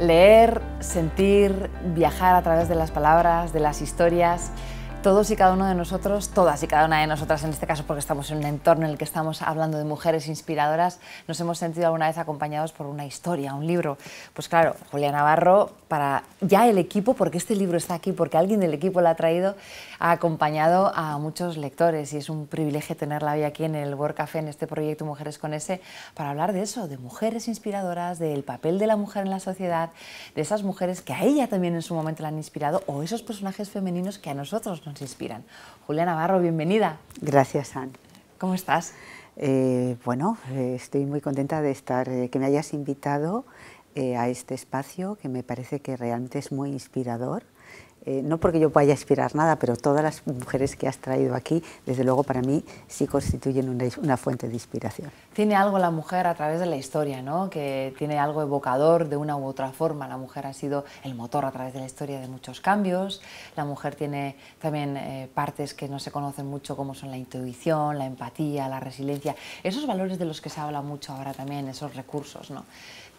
Leer, sentir, viajar a través de las palabras, de las historias. Todos y cada uno de nosotros, todas y cada una de nosotras en este caso, porque estamos en un entorno en el que estamos hablando de mujeres inspiradoras, nos hemos sentido alguna vez acompañados por una historia, un libro. Pues claro, Julia Navarro, para ya el equipo, porque este libro está aquí, porque alguien del equipo lo ha traído, ha acompañado a muchos lectores y es un privilegio tenerla hoy aquí en el World Café, en este proyecto Mujeres con S, para hablar de eso, de mujeres inspiradoras, del papel de la mujer en la sociedad, de esas mujeres que a ella también en su momento la han inspirado o esos personajes femeninos que a nosotros nos inspiran. Julia Navarro, bienvenida. Gracias, Anne. ¿Cómo estás? Estoy muy contenta de estar, que me hayas invitado a este espacio, que me parece que realmente es muy inspirador. No porque yo vaya a inspirar nada, pero todas las mujeres que has traído aquí, desde luego para mí sí constituyen una fuente de inspiración. Tiene algo la mujer a través de la historia, ¿no? Que tiene algo evocador de una u otra forma. La mujer ha sido el motor a través de la historia de muchos cambios. La mujer tiene también partes que no se conocen mucho, como son la intuición, la empatía, la resiliencia. Esos valores de los que se habla mucho ahora también, esos recursos, ¿no?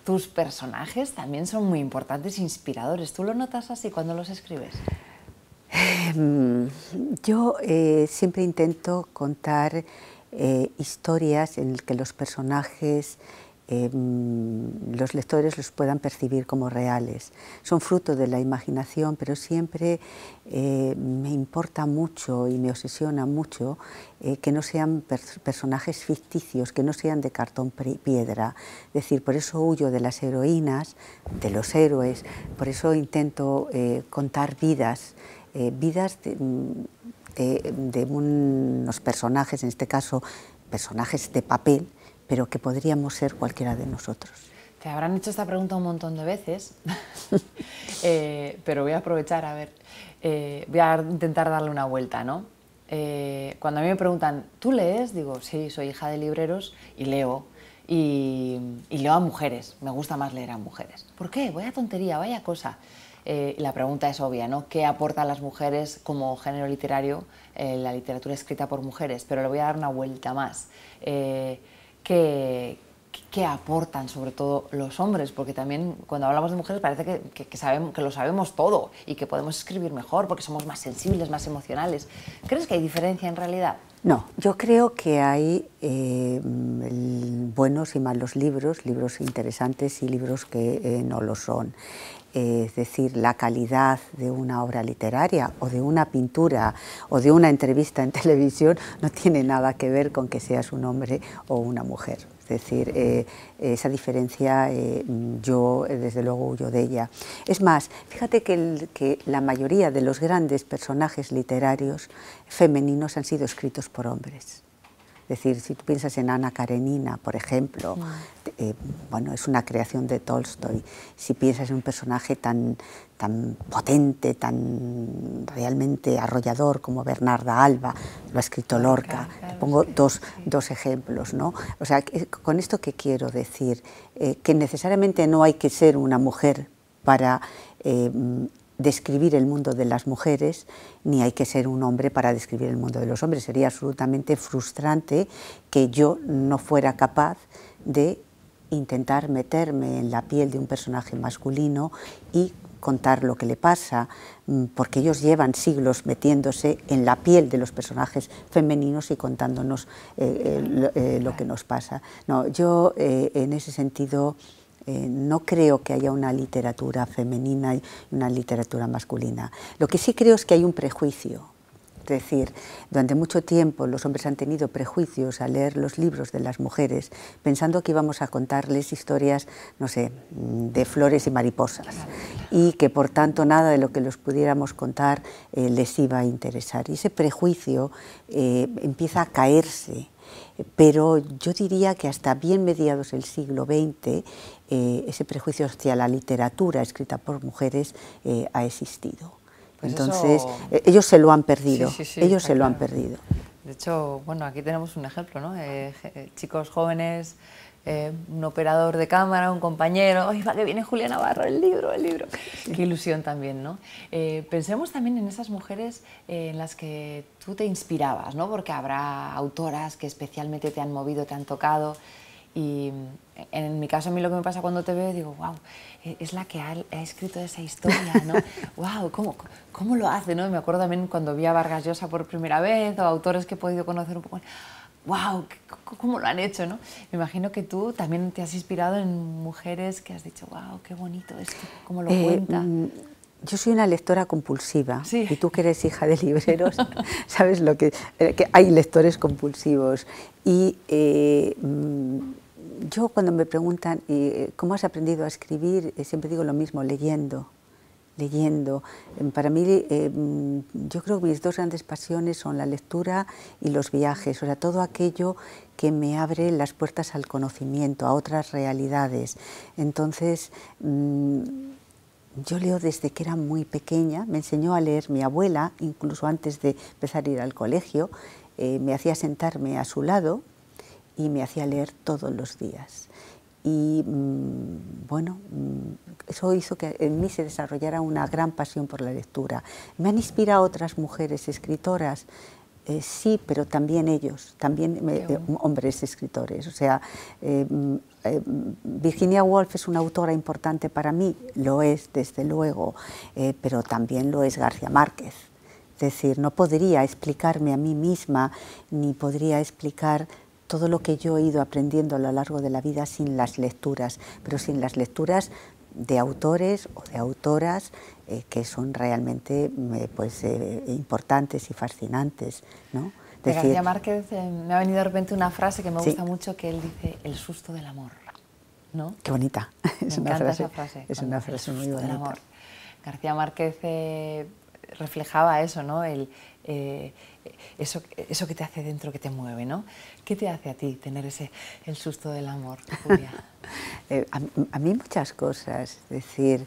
Tus personajes también son muy importantes e inspiradores. ¿Tú lo notas así cuando los escribes? Yo siempre intento contar historias en las que los personajes, los lectores los puedan percibir como reales. Son fruto de la imaginación, pero siempre me importa mucho y me obsesiona mucho que no sean personajes ficticios, que no sean de cartón piedra. Es decir, por eso huyo de las heroínas, de los héroes, por eso intento contar vidas de unos personajes, en este caso personajes de papel, pero que podríamos ser cualquiera de nosotros. Te habrán hecho esta pregunta un montón de veces, pero voy a aprovechar, a ver, voy a intentar darle una vuelta, ¿no? Cuando a mí me preguntan, ¿tú lees? Digo, sí, soy hija de libreros y leo. Y leo a mujeres, me gusta más leer a mujeres. ¿Por qué? Vaya tontería, vaya cosa. La pregunta es obvia, ¿no? ¿Qué aportan las mujeres como género literario, la literatura escrita por mujeres? Pero le voy a dar una vuelta más. ¿Qué aportan sobre todo los hombres? Porque también cuando hablamos de mujeres parece que lo sabemos todo y que podemos escribir mejor porque somos más sensibles, más emocionales. ¿Crees que hay diferencia en realidad? No, yo creo que hay buenos y malos libros, libros interesantes y libros que no lo son. Es decir, la calidad de una obra literaria o de una pintura o de una entrevista en televisión no tiene nada que ver con que seas un hombre o una mujer. Es decir, esa diferencia yo desde luego huyo de ella. Es más, fíjate que la mayoría de los grandes personajes literarios femeninos han sido escritos por hombres. Es decir, si tú piensas en Ana Karenina, por ejemplo, bueno, es una creación de Tolstoy. Si piensas en un personaje tan potente, tan realmente arrollador como Bernarda Alba, lo ha escrito Lorca. Te pongo dos ejemplos, ¿no? O sea, con esto ¿qué quiero decir? Que necesariamente no hay que ser una mujer para describir el mundo de las mujeres, ni hay que ser un hombre para describir el mundo de los hombres. Sería absolutamente frustrante que yo no fuera capaz de intentar meterme en la piel de un personaje masculino y contar lo que le pasa, porque ellos llevan siglos metiéndose en la piel de los personajes femeninos y contándonos lo que nos pasa. No, yo en ese sentido no creo que haya una literatura femenina y una literatura masculina. Lo que sí creo es que hay un prejuicio. Es decir, durante mucho tiempo los hombres han tenido prejuicios al leer los libros de las mujeres, pensando que íbamos a contarles historias, no sé, de flores y mariposas, y que por tanto nada de lo que los pudiéramos contar les iba a interesar. Y ese prejuicio empieza a caerse. Pero yo diría que hasta bien mediados del siglo XX ese prejuicio hacia la literatura escrita por mujeres ha existido. Pues entonces, ellos se lo han perdido, ellos se lo han perdido. De hecho, bueno, aquí tenemos un ejemplo, ¿no? Chicos jóvenes, un operador de cámara, un compañero, ¡ay, va que viene Julia Navarro, el libro! Sí. Qué ilusión también, ¿no? Pensemos también en esas mujeres en las que tú te inspirabas, ¿no? Porque habrá autoras que especialmente te han movido, te han tocado. Y en mi caso, a mí lo que me pasa cuando te veo, digo, wow, es la que ha escrito esa historia, ¿no? Wow, ¿cómo lo hace, no? Me acuerdo también cuando vi a Vargas Llosa por primera vez, o autores que he podido conocer un poco. ¡Wow! ¿Cómo lo han hecho, no? Me imagino que tú también te has inspirado en mujeres que has dicho, ¡wow! ¡Qué bonito esto! ¿Cómo lo cuenta? Yo soy una lectora compulsiva, sí. Y tú que eres hija de libreros, sabes lo que hay lectores compulsivos. Y yo cuando me preguntan ¿cómo has aprendido a escribir? Siempre digo lo mismo, leyendo. Para mí, yo creo que mis dos grandes pasiones son la lectura y los viajes, o sea, todo aquello que me abre las puertas al conocimiento, a otras realidades. Entonces, yo leo desde que era muy pequeña, me enseñó a leer mi abuela, incluso antes de empezar a ir al colegio, me hacía sentarme a su lado y me hacía leer todos los días. Y bueno, eso hizo que en mí se desarrollara una gran pasión por la lectura. Me han inspirado otras mujeres escritoras, sí, pero también ellos, también hombres escritores. O sea, Virginia Woolf es una autora importante para mí, lo es desde luego, pero también lo es García Márquez. Es decir, no podría explicarme a mí misma, ni podría explicar todo lo que yo he ido aprendiendo a lo largo de la vida sin las lecturas, pero sin las lecturas de autores o de autoras que son realmente importantes y fascinantes, ¿no? De García Márquez me ha venido de repente una frase que me gusta mucho, que él dice, el susto del amor, ¿no? Qué bonita. Me encanta esa frase. Es una frase muy bonita. Amor. García Márquez reflejaba eso, ¿no? Eso que te hace dentro, que te mueve, ¿no? ¿Qué te hace a ti tener el susto del amor, Julia? A mí muchas cosas, es decir,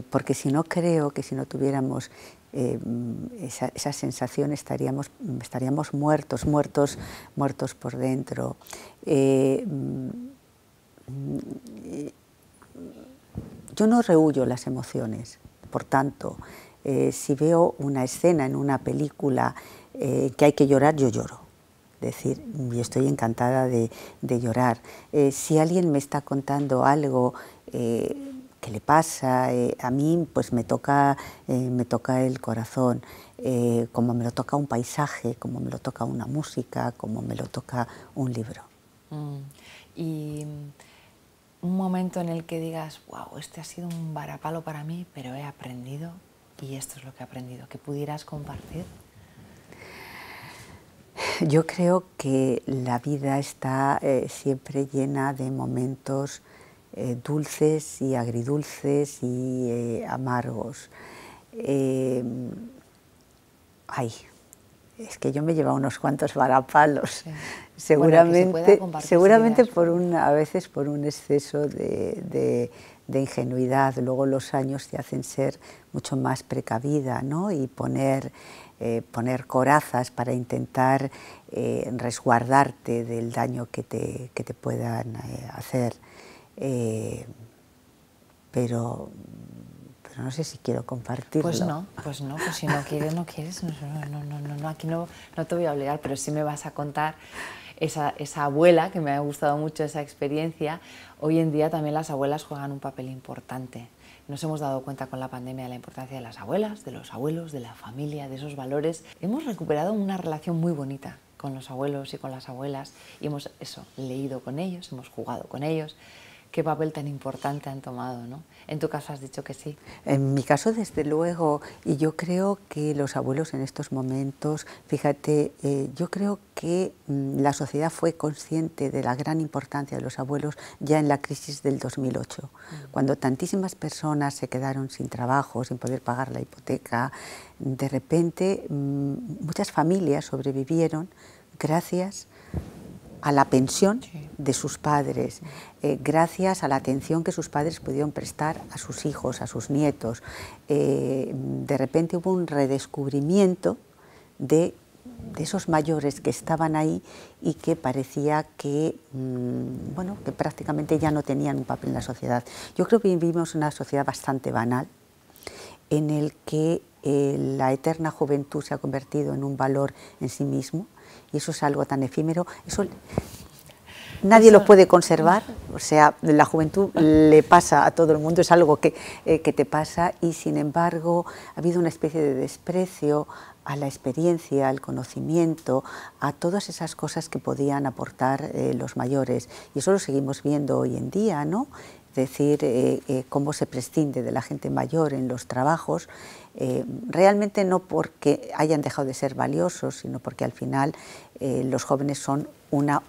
porque si no creo que si no tuviéramos esa sensación estaríamos muertos por dentro. Yo no rehuyo las emociones, por tanto, si veo una escena en una película que hay que llorar, yo lloro. Es decir, yo estoy encantada de llorar. Si alguien me está contando algo que le pasa, a mí pues me toca el corazón, como me lo toca un paisaje, como me lo toca una música, como me lo toca un libro. Y un momento en el que digas, wow, este ha sido un varapalo para mí, pero he aprendido y esto es lo que he aprendido, que pudieras compartir. Yo creo que la vida está siempre llena de momentos dulces y agridulces y amargos. Es que yo me llevo unos cuantos varapalos, sí. Seguramente a veces por un exceso de ingenuidad. Luego los años te hacen ser mucho más precavida, ¿no? Y poner corazas para intentar resguardarte del daño que te puedan hacer. Pero no sé si quiero compartirlo. Pues si no quieres, no quieres. No, aquí no te voy a obligar, pero sí me vas a contar esa abuela, que me ha gustado mucho esa experiencia. Hoy en día también las abuelas juegan un papel importante. Nos hemos dado cuenta con la pandemia de la importancia de las abuelas, de los abuelos, de la familia, de esos valores. Hemos recuperado una relación muy bonita con los abuelos y con las abuelas y hemos leído con ellos, hemos jugado con ellos. ¿Qué papel tan importante han tomado, ¿no? En tu caso has dicho que sí. En mi caso, desde luego, y yo creo que los abuelos en estos momentos, fíjate, yo creo que la sociedad fue consciente de la gran importancia de los abuelos ya en la crisis del 2008, cuando tantísimas personas se quedaron sin trabajo, sin poder pagar la hipoteca. De repente, muchas familias sobrevivieron gracias a la pensión de sus padres, gracias a la atención que sus padres pudieron prestar a sus hijos, a sus nietos. De repente hubo un redescubrimiento de esos mayores que estaban ahí y que parecía que, que prácticamente ya no tenían un papel en la sociedad. Yo creo que vivimos una sociedad bastante banal, en el que la eterna juventud se ha convertido en un valor en sí mismo, y eso es algo tan efímero. nadie lo puede conservar, o sea, la juventud le pasa a todo el mundo, es algo que te pasa, y sin embargo ha habido una especie de desprecio a la experiencia, al conocimiento, a todas esas cosas que podían aportar los mayores, y eso lo seguimos viendo hoy en día, ¿no? Es decir, cómo se prescinde de la gente mayor en los trabajos, realmente no porque hayan dejado de ser valiosos, sino porque al final los jóvenes son una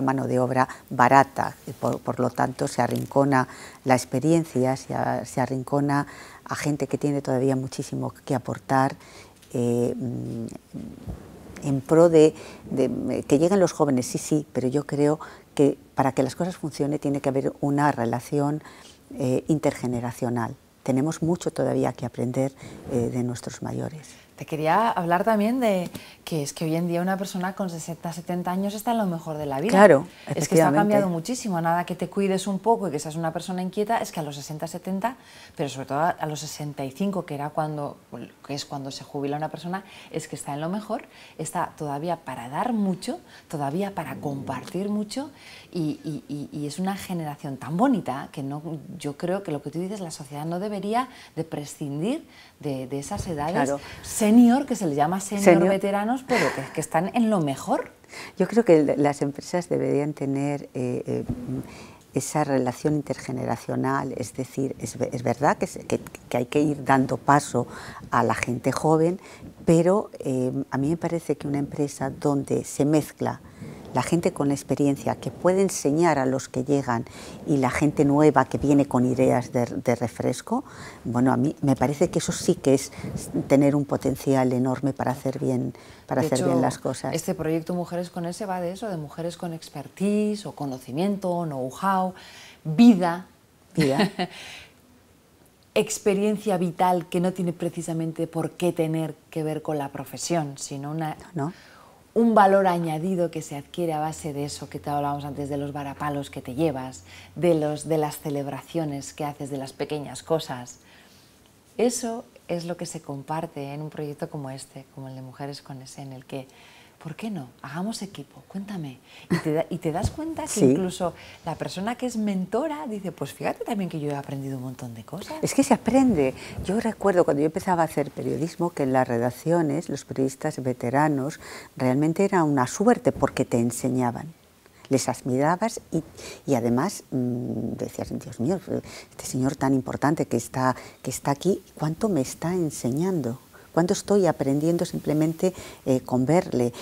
mano de obra barata, y por lo tanto se arrincona la experiencia, se arrincona a gente que tiene todavía muchísimo que aportar, en pro de que lleguen los jóvenes, sí, pero yo creo que para que las cosas funcionen tiene que haber una relación intergeneracional. Tenemos mucho todavía que aprender de nuestros mayores. Te quería hablar también de que es que hoy en día una persona con 60, 70 años está en lo mejor de la vida. Claro, es que está cambiado muchísimo, nada que te cuides un poco y que seas una persona inquieta, es que a los 60, 70, pero sobre todo a los 65, que es cuando se jubila una persona, es que está en lo mejor, está todavía para dar mucho, todavía para compartir mucho, y es una generación tan bonita que yo creo que lo que tú dices, la sociedad no debería de prescindir de esas edades. Claro. Senior, que se les llama senior veteranos, pero que están en lo mejor. Yo creo que las empresas deberían tener esa relación intergeneracional, es decir, es verdad que hay que ir dando paso a la gente joven, pero a mí me parece que una empresa donde se mezcla la gente con experiencia que puede enseñar a los que llegan y la gente nueva que viene con ideas de refresco, bueno, a mí me parece que eso sí que es tener un potencial enorme para hacer bien, bien las cosas. Este proyecto Mujeres con S va de eso, de mujeres con expertise o conocimiento, know-how, vida. Experiencia vital que no tiene precisamente por qué tener que ver con la profesión, sino un valor añadido que se adquiere a base de eso que te hablábamos antes, de los varapalos que te llevas, de las celebraciones que haces, de las pequeñas cosas. Eso es lo que se comparte en un proyecto como este, como el de Mujeres con S, en el que, ¿por qué no? Hagamos equipo, cuéntame. Y te das cuenta que incluso la persona que es mentora dice, pues fíjate también que yo he aprendido un montón de cosas. Es que se aprende. Yo recuerdo cuando yo empezaba a hacer periodismo que en las redacciones los periodistas veteranos realmente era una suerte porque te enseñaban. Les admirabas y además decías, Dios mío, este señor tan importante que está aquí, ¿cuánto me está enseñando? ¿Cuánto estoy aprendiendo simplemente con verle?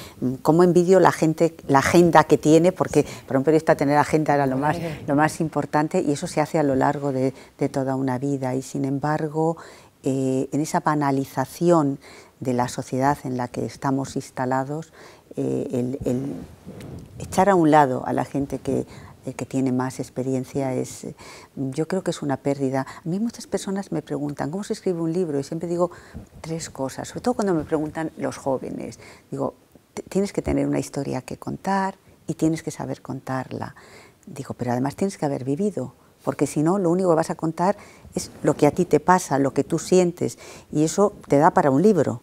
¿Cómo envidio la agenda que tiene? Porque para un periodista tener agenda era lo más importante, y eso se hace a lo largo de toda una vida. Y sin embargo, en esa banalización de la sociedad en la que estamos instalados, el echar a un lado a la gente que tiene más experiencia, yo creo que es una pérdida. A mí muchas personas me preguntan, ¿cómo se escribe un libro? Y siempre digo 3 cosas, sobre todo cuando me preguntan los jóvenes. Digo, tienes que tener una historia que contar y tienes que saber contarla. Digo, pero además tienes que haber vivido, porque si no, lo único que vas a contar es lo que a ti te pasa, lo que tú sientes, y eso te da para un libro,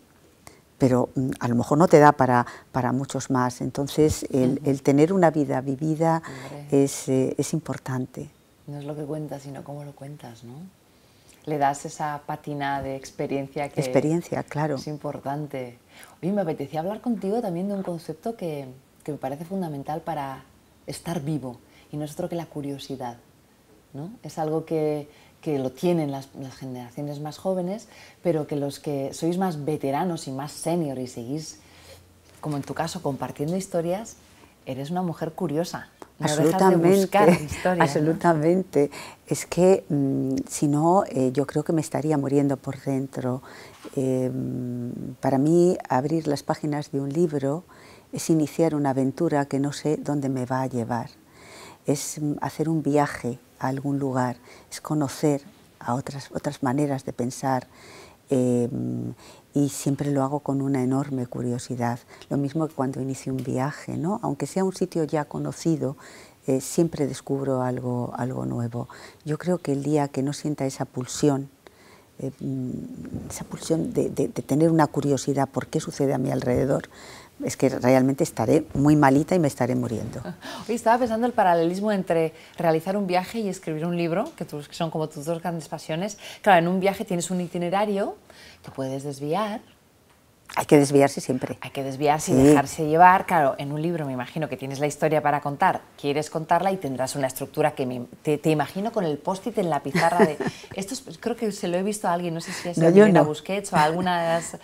pero a lo mejor no te da para muchos más. Entonces, el tener una vida vivida es importante. No es lo que cuentas, sino cómo lo cuentas, ¿no? Le das esa patina de experiencia que claro. Es importante. Oye, me apetecía hablar contigo también de un concepto que me parece fundamental para estar vivo, y no es otro que la curiosidad, ¿no? Es algo que lo tienen las generaciones más jóvenes, pero que los que sois más veteranos y más senior y seguís, como en tu caso, compartiendo historias, eres una mujer curiosa. No dejas de buscar historias, absolutamente. ¿No? Es que si no, yo creo que me estaría muriendo por dentro. Para mí, abrir las páginas de un libro es iniciar una aventura que no sé dónde me va a llevar. Es hacer un viaje a algún lugar, es conocer a otras maneras de pensar, y siempre lo hago con una enorme curiosidad. Lo mismo que cuando inicio un viaje, ¿no? Aunque sea un sitio ya conocido, siempre descubro algo nuevo. Yo creo que el día que no sienta esa pulsión de tener una curiosidad por qué sucede a mi alrededor, es que realmente estaré muy malita y me estaré muriendo. Hoy estaba pensando el paralelismo entre realizar un viaje y escribir un libro, que son como tus dos grandes pasiones. Claro, en un viaje tienes un itinerario, te puedes desviar. Hay que desviarse siempre. Hay que desviarse y dejarse llevar. Claro, en un libro me imagino que tienes la historia para contar, quieres contarla y tendrás una estructura que te imagino con el post-it en la pizarra de... Esto creo que se lo he visto a alguien, no sé si es a Elena Busquets o a algunas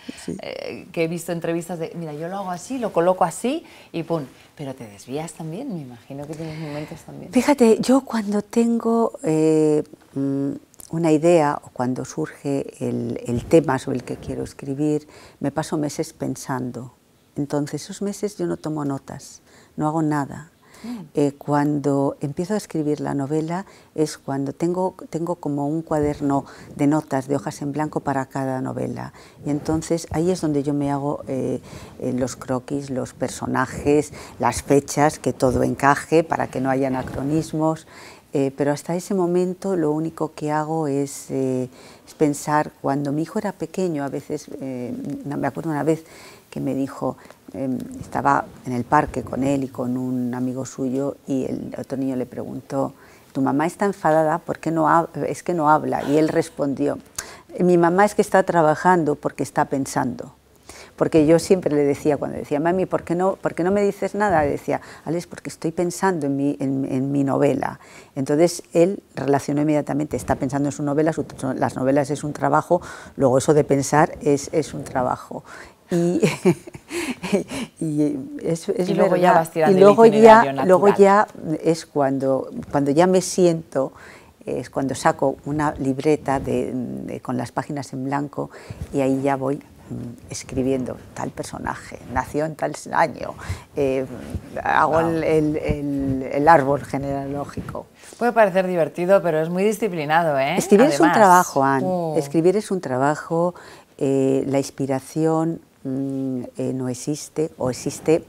que he visto entrevistas de, mira, yo lo hago así, lo coloco así y pum. Pero te desvías también, me imagino que tienes momentos también. Fíjate, yo cuando tengo una idea o cuando surge el tema sobre el que quiero escribir, me paso meses pensando. Entonces, esos meses yo no tomo notas, no hago nada. Cuando empiezo a escribir la novela es cuando tengo como un cuaderno de notas, de hojas en blanco para cada novela. Y entonces ahí es donde yo me hago los croquis, los personajes, las fechas, que todo encaje para que no haya anacronismos. Pero hasta ese momento lo único que hago es pensar, cuando mi hijo era pequeño, a veces, me acuerdo una vez que me dijo, estaba en el parque con él y con un amigo suyo y el otro niño le preguntó, ¿tu mamá está enfadada? ¿Por qué es que no habla? Y él respondió, mi mamá es que está trabajando porque está pensando. Porque yo siempre le decía, cuando decía, mami, ¿por qué no me dices nada? Le decía, Alex, porque estoy pensando en mi novela. Entonces él relacionó inmediatamente, está pensando en su novela, las novelas es un trabajo, luego eso de pensar es un trabajo. Y luego ya vas tirando luego ya es cuando ya me siento, es cuando saco una libreta con las páginas en blanco y ahí ya voy escribiendo tal personaje, nació en tal año, hago el árbol genealógico. Puede parecer divertido, pero es muy disciplinado, ¿eh? Escribir es un trabajo, Anne. Escribir es un trabajo, la inspiración no existe, o existe,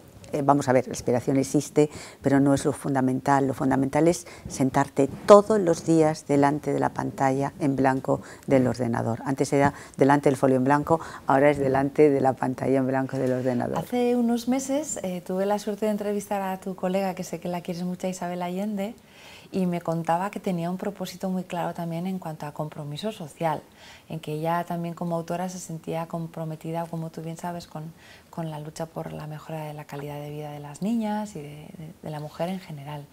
vamos a ver, la inspiración existe, pero no es lo fundamental. Lo fundamental es sentarte todos los días delante de la pantalla en blanco del ordenador. Antes era delante del folio en blanco, ahora es delante de la pantalla en blanco del ordenador. Hace unos meses tuve la suerte de entrevistar a tu colega, que sé que la quieres mucho, Isabel Allende, y me contaba que tenía un propósito muy claro también en cuanto a compromiso social, en que ella también como autora se sentía comprometida, como tú bien sabes, con la lucha por la mejora de la calidad de vida de las niñas y de la mujer en general.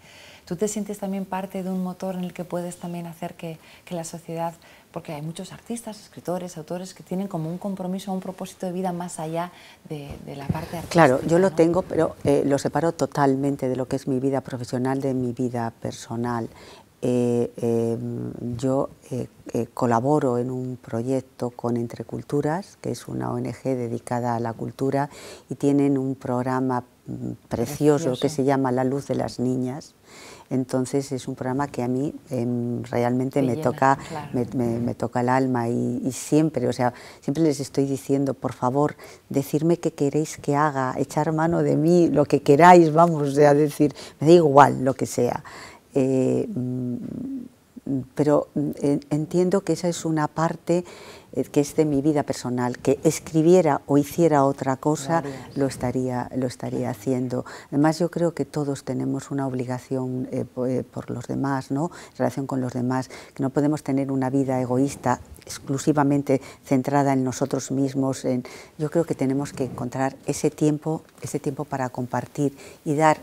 ¿Tú te sientes también parte de un motor en el que puedes también hacer que la sociedad, porque hay muchos artistas, escritores, autores que tienen como un compromiso, un propósito de vida más allá de la parte artística? Claro, yo lo tengo, pero lo separo totalmente de lo que es mi vida profesional de mi vida personal. Yo colaboro en un proyecto con Entre Culturas, que es una ONG dedicada a la cultura, y tienen un programa precioso que se llama La Luz de las Niñas. Entonces es un programa que a mí realmente me toca el alma y siempre, o sea, siempre les estoy diciendo, por favor, decirme qué queréis que haga, echar mano de mí, lo que queráis, vamos a decir, me da igual lo que sea. Pero entiendo que esa es una parte que es de mi vida personal, que escribiera o hiciera otra cosa, lo estaría haciendo. Además, yo creo que todos tenemos una obligación por los demás, ¿no? En relación con los demás, que no podemos tener una vida egoísta exclusivamente centrada en nosotros mismos. Yo creo que tenemos que encontrar ese tiempo para compartir y dar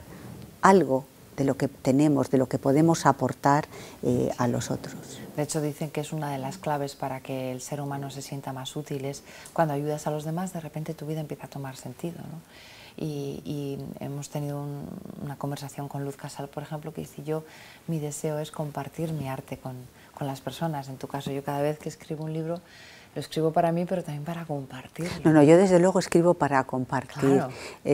algo de lo que tenemos, de lo que podemos aportar a los otros. De hecho, dicen que es una de las claves para que el ser humano se sienta más útil, es cuando ayudas a los demás, de repente tu vida empieza a tomar sentido, ¿no? Y hemos tenido una conversación con Luz Casal, por ejemplo, que dice, mi deseo es compartir mi arte con las personas. En tu caso, yo cada vez que escribo un libro, lo escribo para mí, pero también para compartirlo. No, yo desde luego escribo para compartir. Claro.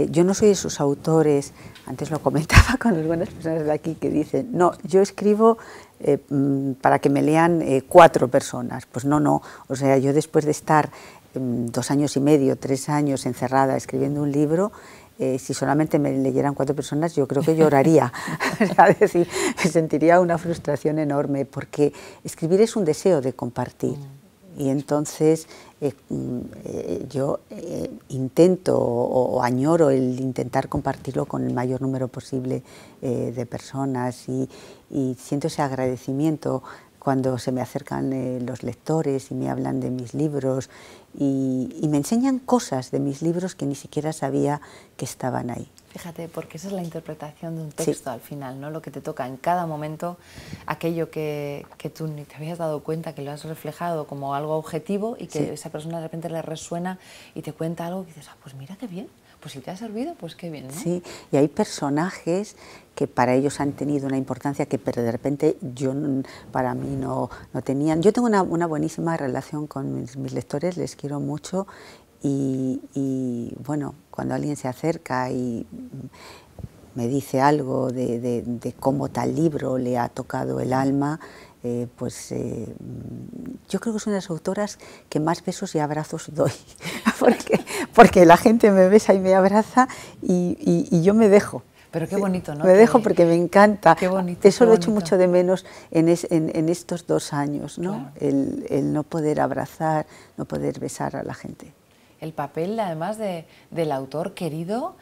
Yo no soy de esos autores, antes lo comentaba con algunas personas de aquí que dicen, no, yo escribo para que me lean 4 personas. Pues no, o sea, yo después de estar 2 años y medio, 3 años encerrada escribiendo un libro, si solamente me leyeran 4 personas, yo creo que lloraría. Es decir, me sentiría una frustración enorme, porque escribir es un deseo de compartir. Y entonces yo intento o añoro el intentar compartirlo con el mayor número posible de personas y siento ese agradecimiento cuando se me acercan los lectores y me hablan de mis libros y me enseñan cosas de mis libros que ni siquiera sabía que estaban ahí. Fíjate, porque esa es la interpretación de un texto al final, ¿no? Lo que te toca en cada momento, aquello que tú ni te habías dado cuenta, que lo has reflejado como algo objetivo y que esa persona de repente le resuena y te cuenta algo que dices, ah, pues mira qué bien, pues si te ha servido, pues qué bien, ¿no? Sí, y hay personajes que para ellos han tenido una importancia que de repente para mí no tenían. Yo tengo una buenísima relación con mis lectores, les quiero mucho. Y bueno, cuando alguien se acerca y me dice algo de cómo tal libro le ha tocado el alma, yo creo que son las autoras que más besos y abrazos doy, porque la gente me besa y me abraza y yo me dejo. Pero qué bonito, ¿no? Me dejo porque me encanta. Qué bonito. Eso lo he hecho mucho de menos en estos 2 años, ¿no? Claro. El no poder abrazar, no poder besar a la gente. El papel, además, del autor querido,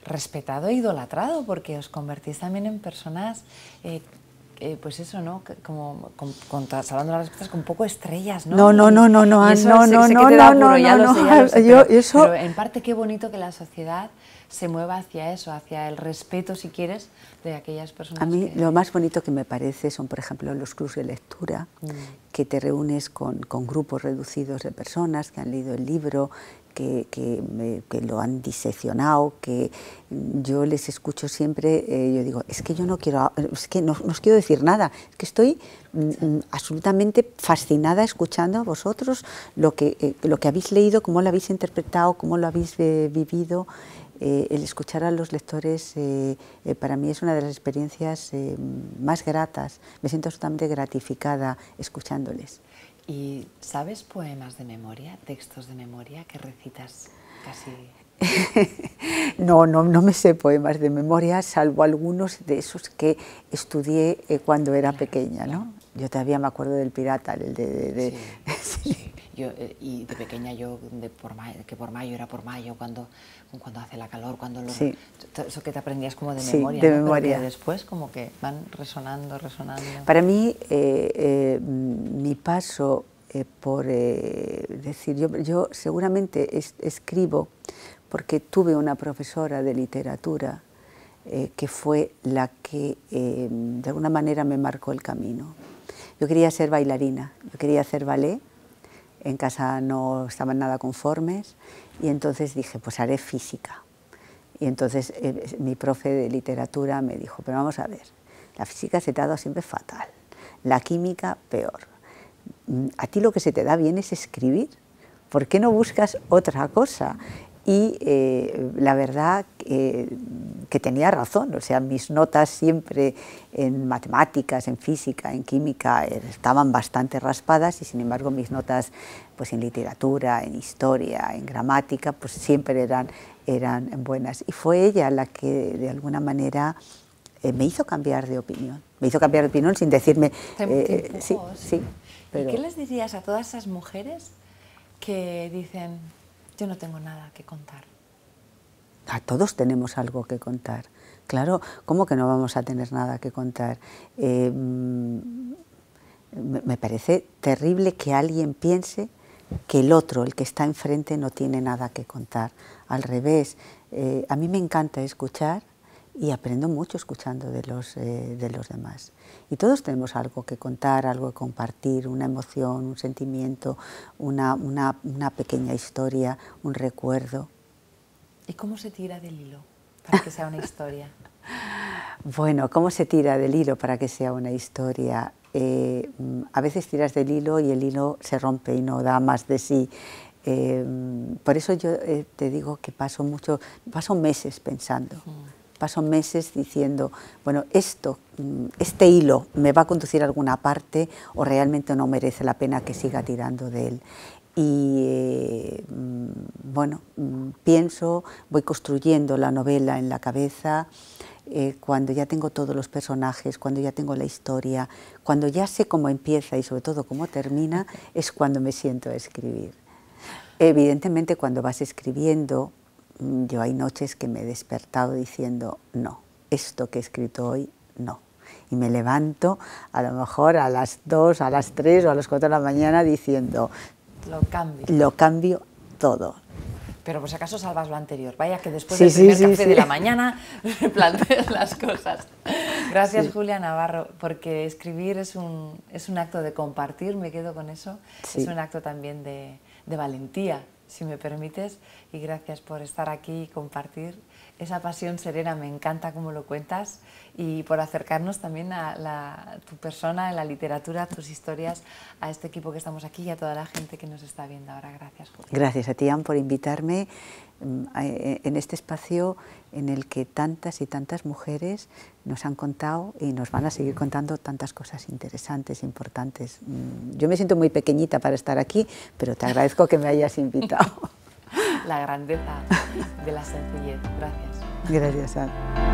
respetado e idolatrado, porque os convertís también en personas, pues eso, ¿no? Como salvando las respuestas, con un poco estrellas, ¿no? Pero en parte qué bonito que la sociedad se mueva hacia eso, hacia el respeto, si quieres, de aquellas personas. A mí lo más bonito que me parece son, por ejemplo, los clubs de lectura, que te reúnes con grupos reducidos de personas que han leído el libro, que lo han diseccionado, que yo les escucho siempre, yo digo, es que yo no quiero, es que no os quiero decir nada, es que estoy absolutamente fascinada escuchando a vosotros lo que habéis leído, cómo lo habéis interpretado, cómo lo habéis vivido. El escuchar a los lectores para mí es una de las experiencias más gratas, me siento absolutamente gratificada escuchándoles. ¿Y sabes poemas de memoria, textos de memoria que recitas casi? No me sé poemas de memoria, salvo algunos de esos que estudié cuando era pequeña, ¿no? Yo todavía me acuerdo del Pirata, el de Sí. Y de pequeña yo, que por mayo era por mayo, cuando hace la calor, eso que te aprendías como de memoria, de ¿no? memoria. Pero que después como que van resonando. Para mí, mi paso por decir, yo seguramente escribo porque tuve una profesora de literatura que fue la que de alguna manera me marcó el camino. Yo quería ser bailarina, yo quería hacer ballet, en casa no estaban nada conformes y entonces dije, pues haré física. Y entonces mi profe de literatura me dijo, pero vamos a ver, la física se te ha dado siempre fatal, la química peor. A ti lo que se te da bien es escribir, ¿por qué no buscas otra cosa? Y la verdad que tenía razón, o sea, mis notas siempre en matemáticas, en física, en química estaban bastante raspadas y sin embargo mis notas pues en literatura, en historia, en gramática, pues siempre eran buenas. Y fue ella la que de alguna manera me hizo cambiar de opinión. Me hizo cambiar de opinión sin decirme... sí. Pero... ¿Y qué les dirías a todas esas mujeres que dicen, yo no tengo nada que contar? A todos tenemos algo que contar. Claro, ¿cómo que no vamos a tener nada que contar? Me parece terrible que alguien piense que el otro, el que está enfrente, no tiene nada que contar. Al revés, a mí me encanta escuchar y aprendo mucho escuchando de los demás. Y todos tenemos algo que contar, algo que compartir, una emoción, un sentimiento, una pequeña historia, un recuerdo. ¿Y cómo se tira del hilo para que sea una historia? Bueno, ¿cómo se tira del hilo para que sea una historia? A veces tiras del hilo y el hilo se rompe y no da más de sí. Por eso yo te digo que paso meses pensando. Paso meses diciendo, bueno, este hilo me va a conducir a alguna parte o realmente no merece la pena que siga tirando de él. Y bueno, pienso, voy construyendo la novela en la cabeza, cuando ya tengo todos los personajes, cuando ya tengo la historia, cuando ya sé cómo empieza y sobre todo cómo termina, es cuando me siento a escribir. Evidentemente, cuando vas escribiendo, yo hay noches que me he despertado diciendo, no, esto que he escrito hoy, no. Y me levanto a lo mejor a las 2, a las 3 o a las 4 de la mañana diciendo, lo cambio todo. Pero por si acaso salvas lo anterior. Vaya que después del primer café de la mañana replanteas las cosas. Gracias, Julia Navarro, porque escribir es un acto de compartir, me quedo con eso. Es un acto también de valentía, si me permites, y gracias por estar aquí y compartir esa pasión serena. Me encanta cómo lo cuentas, y por acercarnos también a tu persona, en la literatura, tus historias, a este equipo que estamos aquí y a toda la gente que nos está viendo ahora. Gracias, Julia. Gracias a ti, Anne, por invitarme en este espacio en el que tantas y tantas mujeres nos han contado y nos van a seguir contando tantas cosas interesantes, importantes. Yo me siento muy pequeñita para estar aquí, pero te agradezco que me hayas invitado. La grandeza de la sencillez. Gracias. Gracias, Anne.